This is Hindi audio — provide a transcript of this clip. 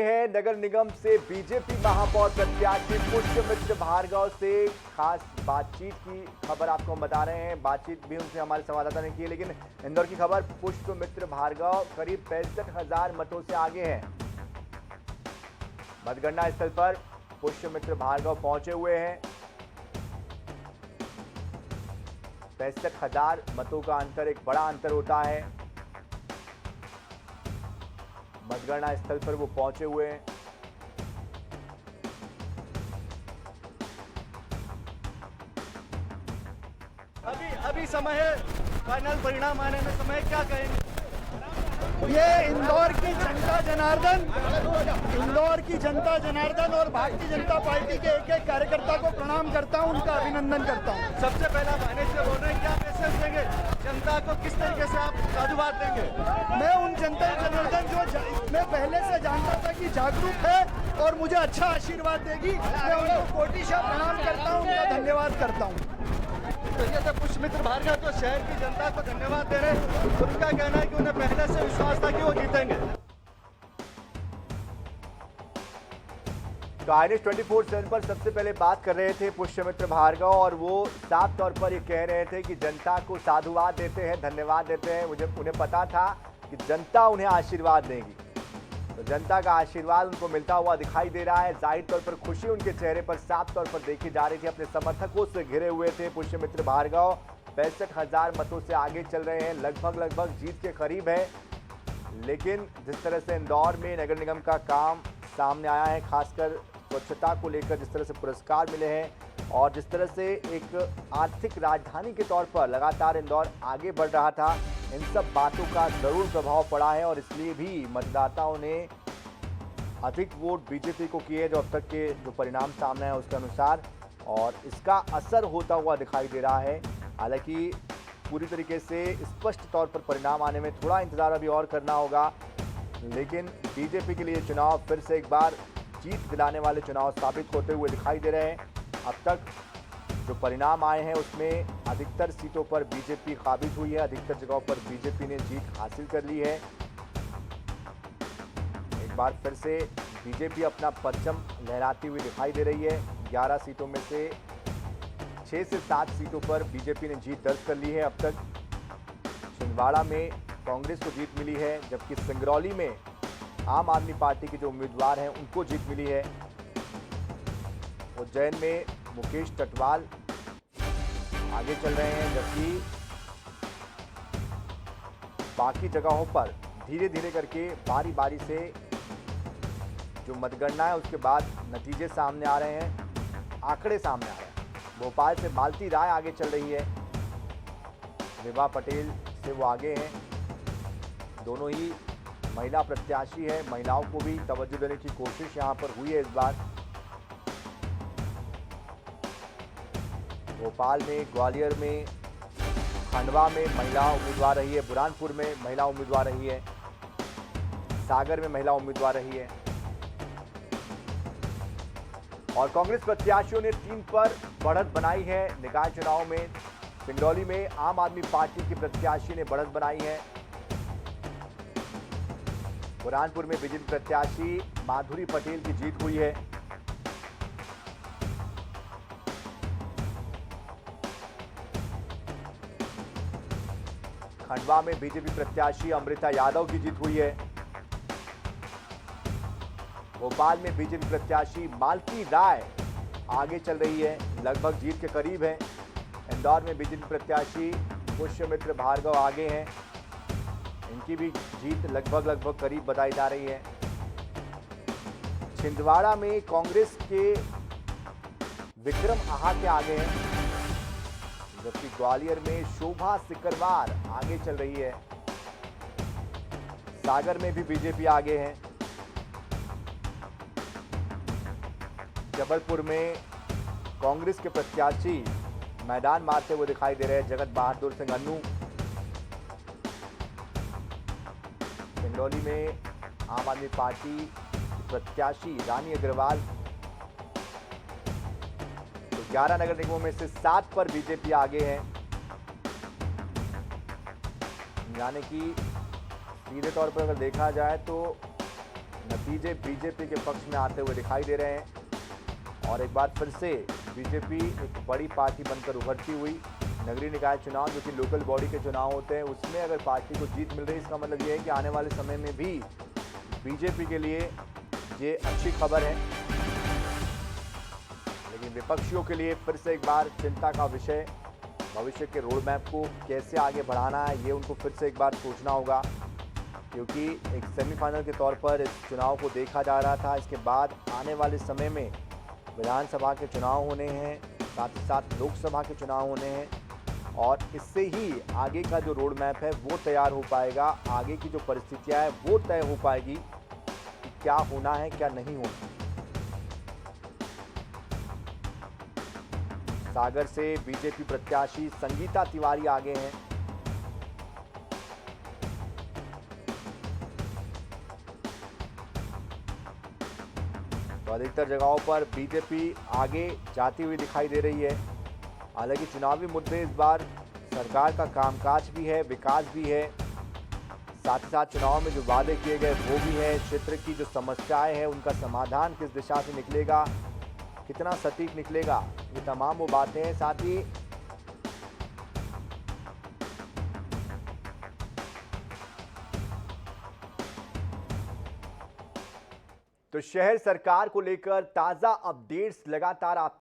है नगर निगम से बीजेपी महापौर प्रत्याशी पुष्यमित्र भार्गव से खास बातचीत की खबर आपको हम बता रहे हैं। बातचीत भी उनसे हमारे संवाददाता ने की है, लेकिन इंदौर की खबर, पुष्यमित्र भार्गव करीब 65,000 मतों से आगे हैं। मतगणना स्थल पर पुष्यमित्र भार्गव पहुंचे हुए हैं। 65,000 मतों का अंतर एक बड़ा अंतर होता है। मतगणना स्थल पर वो पहुंचे हुए हैं। अभी समय है, फाइनल परिणाम आने में समय, क्या कहेंगे? ये इंदौर की जनता जनार्दन और भारतीय जनता पार्टी के एक एक कार्यकर्ता को प्रणाम करता हूं, उनका अभिनंदन करता हूं। सबसे पहला मैनेज से बोल रहे हैं, क्या मैसेज देंगे जनता को, किस तरीके से आप साधुवाद देंगे? मैं उन जनता जनार्दन जो मैं पहले से जानता था कि जागरूक है और मुझे अच्छा आशीर्वाद देगी, मैं उनको कोटिशा प्रणाम करता हूं, उनका धन्यवाद करता हूं। तो ये तो पुष्यमित्र भार्गव जो शहर की जनता को धन्यवाद दे रहे हैं, उनका कहना है कि उन्हें पहले से विश्वास था कि वो जीतेंगे। तो INS 24/7 पर सबसे पहले बात कर रहे थे पुष्यमित्र भार्गव, और वो साफ तौर पर ये कह रहे थे कि जनता को साधुवाद देते हैं, धन्यवाद देते हैं। उन्हें पता था कि जनता उन्हें आशीर्वाद देगी, तो जनता का आशीर्वाद उनको मिलता हुआ दिखाई दे रहा है। जाहिर तौर पर खुशी उनके चेहरे पर साफ तौर पर देखी जा रही थी। अपने समर्थकों से घिरे हुए थे पुष्यमित्र भार्गव। 65,000 मतों से आगे चल रहे हैं, लगभग जीत के करीब है। लेकिन जिस तरह से इंदौर में नगर निगम का काम सामने आया है, खासकर स्वच्छता को लेकर जिस तरह से पुरस्कार मिले हैं और जिस तरह से एक आर्थिक राजधानी के तौर पर लगातार इंदौर आगे बढ़ रहा था, इन सब बातों का जरूर प्रभाव पड़ा है। और इसलिए भी मतदाताओं ने अधिक वोट बीजेपी को किए, जो अब तक के जो परिणाम सामने है उसके अनुसार, और इसका असर होता हुआ दिखाई दे रहा है। हालांकि पूरी तरीके से स्पष्ट तौर पर परिणाम आने में थोड़ा इंतजार अभी और करना होगा, लेकिन बीजेपी के लिए चुनाव फिर से एक बार जीत दिलाने वाले चुनाव साबित होते हुए दिखाई दे रहे हैं। अब तक जो परिणाम आए हैं उसमें अधिकतर सीटों पर बीजेपी काबिज हुई है, अधिकतर जगहों पर बीजेपी ने जीत हासिल कर ली है। एक बार फिर से बीजेपी अपना परचम लहराती हुई दिखाई दे रही है। 11 सीटों में से 6 से 7 सीटों पर बीजेपी ने जीत दर्ज कर ली है। अब तक छिंदवाड़ा में कांग्रेस को जीत मिली है, जबकि सिंगरौली में आम आदमी पार्टी के जो उम्मीदवार हैं उनको जीत मिली है। उज्जैन में मुकेश टटवाल आगे चल रहे हैं, जबकि बाकी जगहों पर धीरे धीरे करके बारी बारी से जो मतगणना है उसके बाद नतीजे सामने आ रहे हैं, आंकड़े सामने आ रहे हैं। भोपाल से मालती राय आगे चल रही है, विभा पटेल से वो आगे हैं। दोनों ही महिला प्रत्याशी है, महिलाओं को भी तवज्जो देने की कोशिश यहां पर हुई है इस बार। भोपाल में, ग्वालियर में, खंडवा में महिला उम्मीदवार रही है, बुरहानपुर में महिला उम्मीदवार रही है, सागर में महिला उम्मीदवार रही है। और कांग्रेस प्रत्याशियों ने 3 पर बढ़त बनाई है निकाय चुनाव में। सिंगरौली में आम आदमी पार्टी के प्रत्याशी ने बढ़त बनाई है। बुरहानपुर में बीजेपी प्रत्याशी माधुरी पटेल की जीत हुई है। खंडवा में बीजेपी प्रत्याशी अमृता यादव की जीत हुई है। भोपाल में बीजेपी प्रत्याशी मालती राय आगे चल रही है, लगभग जीत के करीब है। इंदौर में बीजेपी प्रत्याशी पुष्यमित्र भार्गव आगे हैं, इनकी भी जीत लगभग करीब बताई जा रही है। छिंदवाड़ा में कांग्रेस के विक्रम आहा के आगे हैं, जबकि ग्वालियर में शोभा सिकरवार आगे चल रही है। सागर में भी बीजेपी आगे है। जबलपुर में कांग्रेस के प्रत्याशी मैदान मारते हुए दिखाई दे रहे हैं, जगत बहादुर सिंह अन्नू। सिंगरौली में आम आदमी पार्टी प्रत्याशी रानी अग्रवाल। तो 11 नगर निगमों में से 7 पर बीजेपी आगे है, यानी कि सीधे तौर पर अगर देखा जाए तो नतीजे बीजेपी के पक्ष में आते हुए दिखाई दे रहे हैं और एक बार फिर से बीजेपी एक बड़ी पार्टी बनकर उभरती हुई। नगरीय निकाय चुनाव जो कि लोकल बॉडी के चुनाव होते हैं, उसमें अगर पार्टी को जीत मिल रही है, इसका मतलब ये है कि आने वाले समय में भी बीजेपी के लिए ये अच्छी खबर है। लेकिन विपक्षियों के लिए फिर से एक बार चिंता का विषय, भविष्य के रोड मैप को कैसे आगे बढ़ाना है, ये उनको फिर से एक बार सोचना होगा, क्योंकि एक सेमीफाइनल के तौर पर इस चुनाव को देखा जा रहा था। इसके बाद आने वाले समय में विधानसभा के चुनाव होने हैं, साथ ही साथ लोकसभा के चुनाव होने हैं और इससे ही आगे का जो रोड मैप है वो तैयार हो पाएगा। आगे की जो परिस्थितियां हैं वो तय हो पाएगी कि क्या होना है क्या नहीं होना। सागर से बीजेपी प्रत्याशी संगीता तिवारी आगे हैं। तो अधिकतर जगहों पर बीजेपी आगे जाती हुई दिखाई दे रही है। हालांकि चुनावी मुद्दे इस बार सरकार का कामकाज भी है, विकास भी है, साथ ही साथ चुनाव में जो वादे किए गए वो भी है। क्षेत्र की जो समस्याएं हैं उनका समाधान किस दिशा से निकलेगा, कितना सटीक निकलेगा, ये तमाम वो बातें हैं। साथ ही तो शहर सरकार को लेकर ताजा अपडेट्स लगातार आप